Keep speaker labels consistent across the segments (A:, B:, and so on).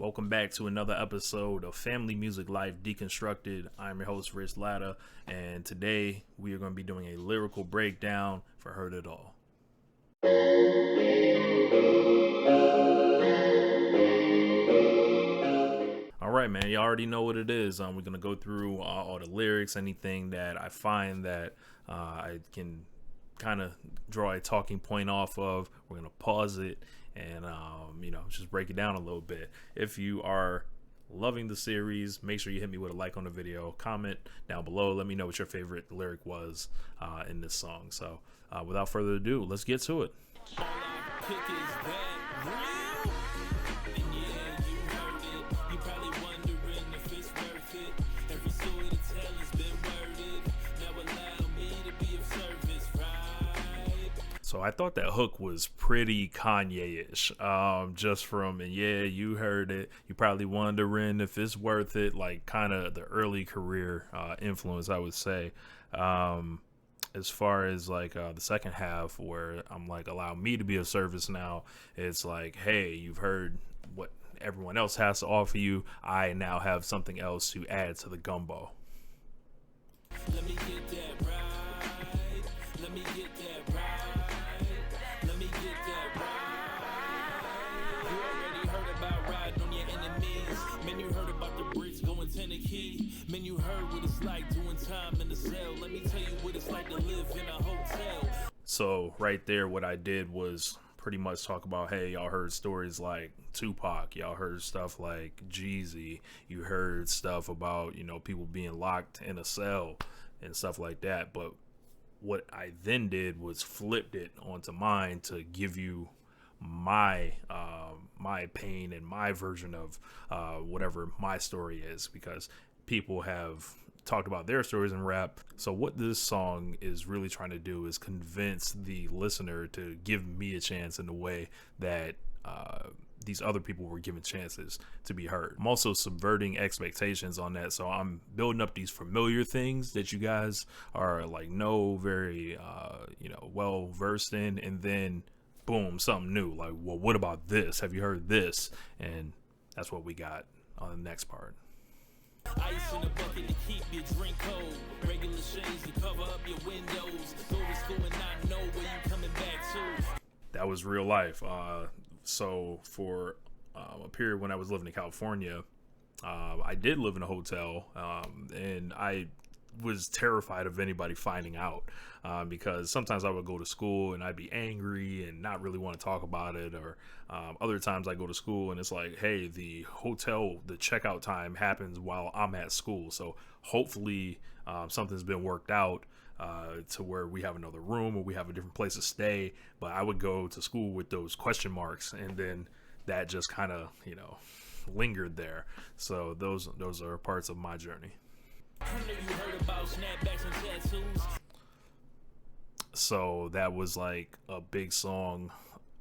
A: Welcome back to another episode of Family Music Life Deconstructed. I'm your host, Latta, and today we are going to be doing a lyrical breakdown for Heard It All. All right, man, you already know what it is. We're going to go through all the lyrics, anything that I find that I can kind of draw a talking point off of. We're going to pause it and just break it down a little bit. If you are loving the series, make sure you hit me with a like on the video, comment down below, let me know what your favorite lyric was in this song. So without further ado, let's get to it. So I thought that hook was pretty Kanye-ish, just from, and yeah, you heard it. You probably wondering if it's worth it, like kind of the early career influence, I would say. As far as like the second half, where I'm like, allow me to be of service now, it's like, hey, you've heard what everyone else has to offer you. I now have something else to add to the gumbo. Let me get that right. Let me get that right. Man, you heard what it's like doing time in the cell. Let me tell you what it's like to live in a hotel. So right there, what I did was pretty much talk about, hey, y'all heard stories like Tupac, y'all heard stuff like Jeezy, you heard stuff about, people being locked in a cell and stuff like that. But what I then did was flipped it onto mine to give you my pain and my version of whatever my story is, because people have talked about their stories in rap. So what this song is really trying to do is convince the listener to give me a chance in the way that these other people were given chances to be heard. I'm also subverting expectations on that, so I'm building up these familiar things that you guys are like very well versed in, and then boom, something new, like, well, what about this? Have you heard this? And that's what we got on the next part. Ice in a bucket to keep your drink cold. Regular shades to cover up your windows. Go to school and not know where you coming back to. That was real life. So for a period when I was living in California, I did live in a hotel, and I was terrified of anybody finding out, because sometimes I would go to school and I'd be angry and not really want to talk about it, or other times I go to school and it's like, hey, the checkout time happens while I'm at school, so hopefully something's been worked out to where we have another room or we have a different place to stay. But I would go to school with those question marks, and then that just kind of lingered there. So those are parts of my journey. I know you heard about Snapbacks and Tattoos. So that was like a big song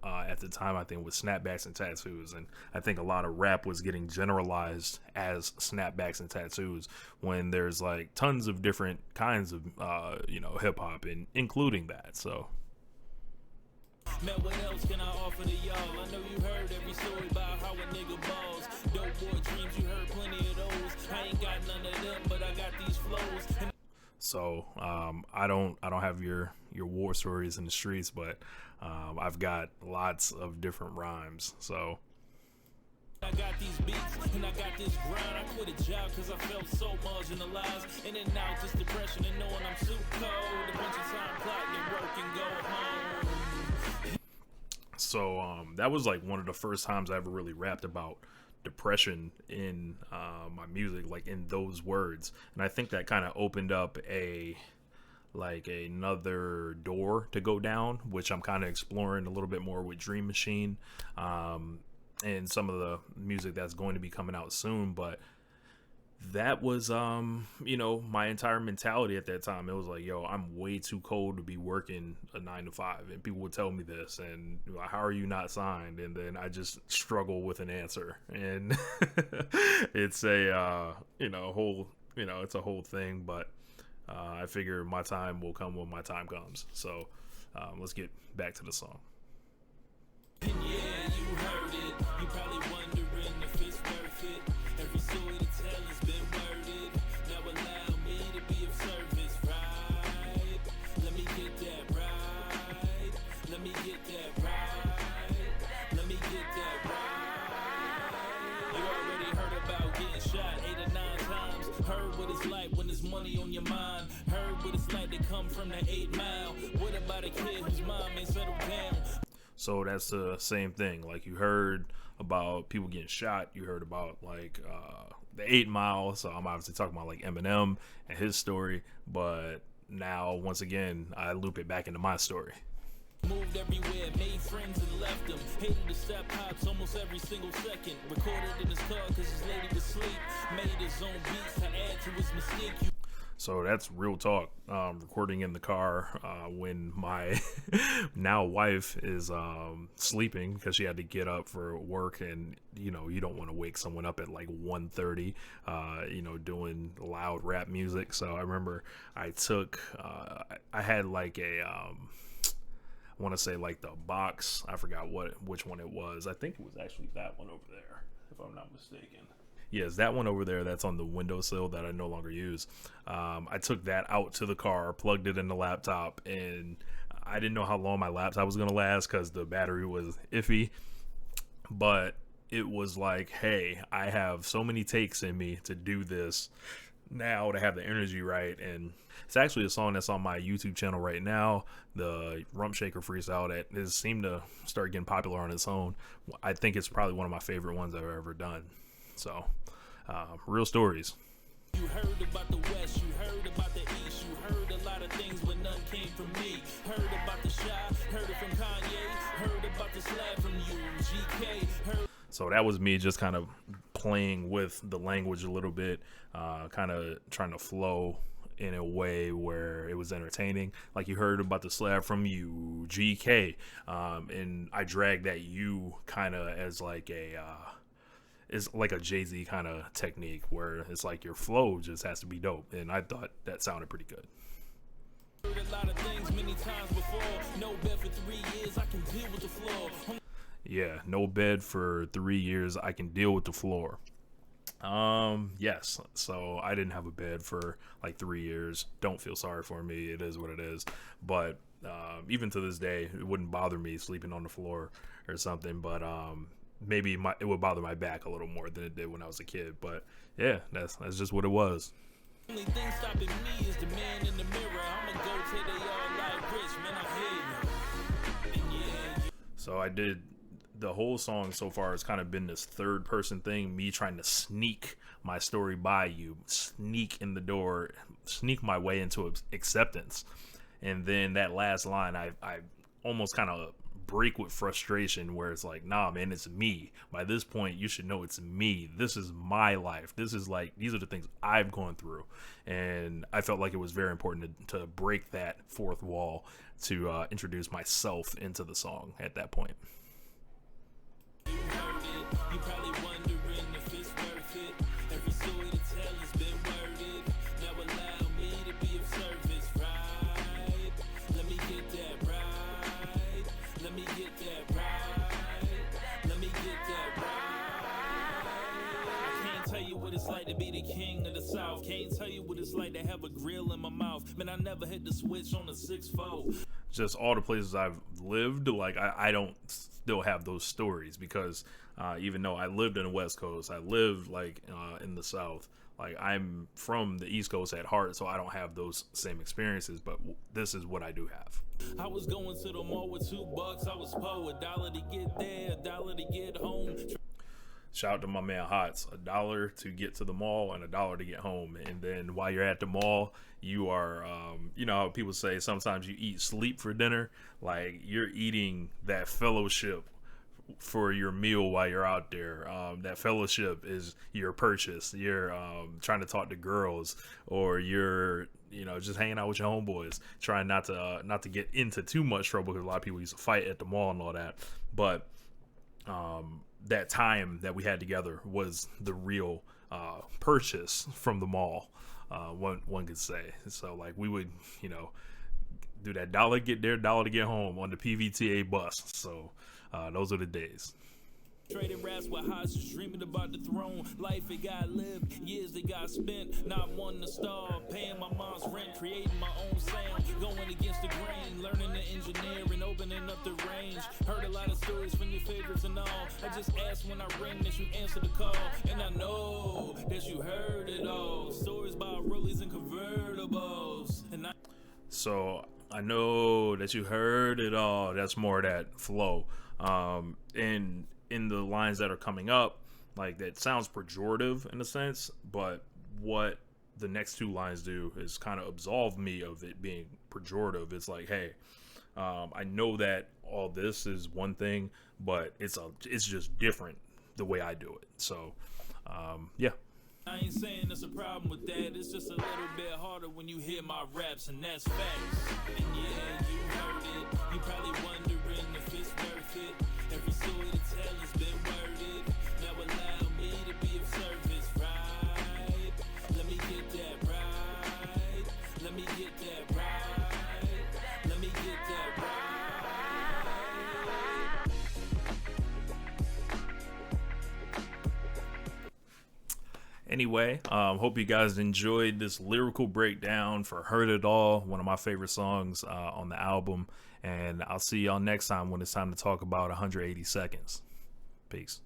A: at the time, I think, with Snapbacks and Tattoos. And I think a lot of rap was getting generalized as Snapbacks and Tattoos, when there's like tons of different kinds of hip hop, and including that. So man, what else can I offer to y'all? I know you heard every story about how a nigga balls. Dope boy dreams, you heard plenty of those. I ain't got none of them, but I got these flows. So I don't have your war stories in the streets, but I've got lots of different rhymes. So I got these beats and I got this grind. I quit a job because I felt so marginalized. In and out, just depression and knowing I'm too cold. A bunch of time plotting, work and go home. So that was like one of the first times I ever really rapped about depression in my music, like in those words. And I think that kind of opened up another door to go down, which I'm kind of exploring a little bit more with Dream Machine and some of the music that's going to be coming out soon. But that was my entire mentality at that time. It was like, yo, I'm way too cold to be working a 9 to 5, and people would tell me this, and how are you not signed? And then I just struggle with an answer, and it's a it's a whole thing. But I figure my time will come when my time comes. So let's get back to the song. And yeah, you heard it. You probably wondering if it's about getting shot 8 or 9 times. Heard what it's like when there's money on your mind. Heard what it's like to come from the 8 Mile. What about a kid whose mom ain't settled down? So that's the same thing. Like, you heard about people getting shot. You heard about like the 8 Mile. So I'm obviously talking about like Eminem and his story. But now, once again, I loop it back into my story. Moved everywhere, made friends and left them. Hated the step pops almost every single second. Recorded in his car cause his lady was asleep. Made his own beats to add to his mystique. So that's real talk. Recording in the car when my now wife is sleeping because she had to get up for work, and you know, you don't want to wake someone up at like 1:30 you know, doing loud rap music. So I remember I took I had like a I want to say like the box, I forgot which one it was. I think it was actually that one over there, if I'm not mistaken. Yes, that one over there that's on the windowsill that I no longer use. I took that out to the car, plugged it in the laptop, and I didn't know how long my laptop was going to last because the battery was iffy. But it was like, hey, I have so many takes in me to do this now, to have the energy right. And it's actually a song that's on my YouTube channel right now, the Rum Shaker Freestyle, that has seemed to start getting popular on its own. I think it's probably one of my favorite ones I've ever done. So, real stories. You heard about the West, you heard about the East, you heard a lot of things, but none came from me. Heard about the Shy, heard it from Kanye, heard about the slab from you, GK, heard. So that was me just kind of playing with the language a little bit, kind of trying to flow in a way where it was entertaining. Like, you heard about the slab from you, GK, and I dragged that you kind of as like a is like a Jay-Z kind of technique where it's like your flow just has to be dope, and I thought that sounded pretty good. Heard a lot of things many times before. No bed for 3 years, I can deal with the floor. Yeah, no bed for 3 years, I can deal with the floor. Yes, so I didn't have a bed for like 3 years. Don't feel sorry for me, it is what it is. But even to this day, it wouldn't bother me sleeping on the floor or something, but maybe it would bother my back a little more than it did when I was a kid. But yeah, that's just what it was. Only thing stopping me is the man in the mirror. I'ma go till they all like rich, man, I hear you. Yeah. So I did the whole song so far has kind of been this third person thing, me trying to sneak my story by you, sneak in the door, sneak my way into acceptance. And then that last line, I almost kind of break with frustration, where it's like, nah, man, it's me. By this point, you should know it's me. This is my life. This is like, these are the things I've gone through. And I felt like it was very important to break that fourth wall to introduce myself into the song at that point. You heard it. You probably wondering if it's worth it. Every story to tell has been worded. Now allow me to be of service, right? Let me get that right. Let me get that right. Let me get that right. I can't tell you what it's like to be the king of the South. Can't tell you what it's like to have a grill in my mouth. Man, I never hit the switch on the 6-4. Just all the places I've lived, like I don't still have those stories, because even though I lived in the West Coast, I lived like in the South. Like, I'm from the East Coast at heart, so I don't have those same experiences, but this is what I do have. I was going to the mall with $2. I was poor, $1 to get there, $1 to get home. Shout out to my man Hots, $1 to get to the mall and $1 to get home. And then while you're at the mall, you are, you know how people say sometimes you eat sleep for dinner? Like, you're eating that fellowship for your meal while you're out there. That fellowship is your purchase. You're trying to talk to girls, or you're, you know, just hanging out with your homeboys, trying not to get into too much trouble, because a lot of people used to fight at the mall and all that. But that time that we had together was the real purchase from the mall, one could say. So like, we would, you know, do that $1 get there, $1 to get home on the PVTA bus. So those are the days. Trading raps with hostages, dreaming about the throne. life it got lived, years that got spent, not one to starve, paying my mom's rent, creating my own sound, going against the grain, learning to engineer and opening up the range. Heard a lot of stories from your favorites and all. I just ask when I ring that you answer the call, and I know that you heard it all. Stories about rollies and convertibles, and so I know that you heard it all. That's more of that flow. And in the lines that are coming up, like, that sounds pejorative in a sense, but what the next two lines do is kind of absolve me of it being pejorative. It's like, hey, I know that all this is one thing, but it's just different the way I do it. So, yeah. I ain't saying there's a problem with that. It's just a little bit harder when you hear my raps, and that's facts. And yeah, you heard it. You probably wondering if it's worth it. Every story to tell has been worded. Now allow me to be of service, right? Let me get that right. Let me get that right. Let me get that right. Anyway, hope you guys enjoyed this lyrical breakdown for Heard It All, one of my favorite songs on the album. And I'll see y'all next time when it's time to talk about 180 Seconds. Peace.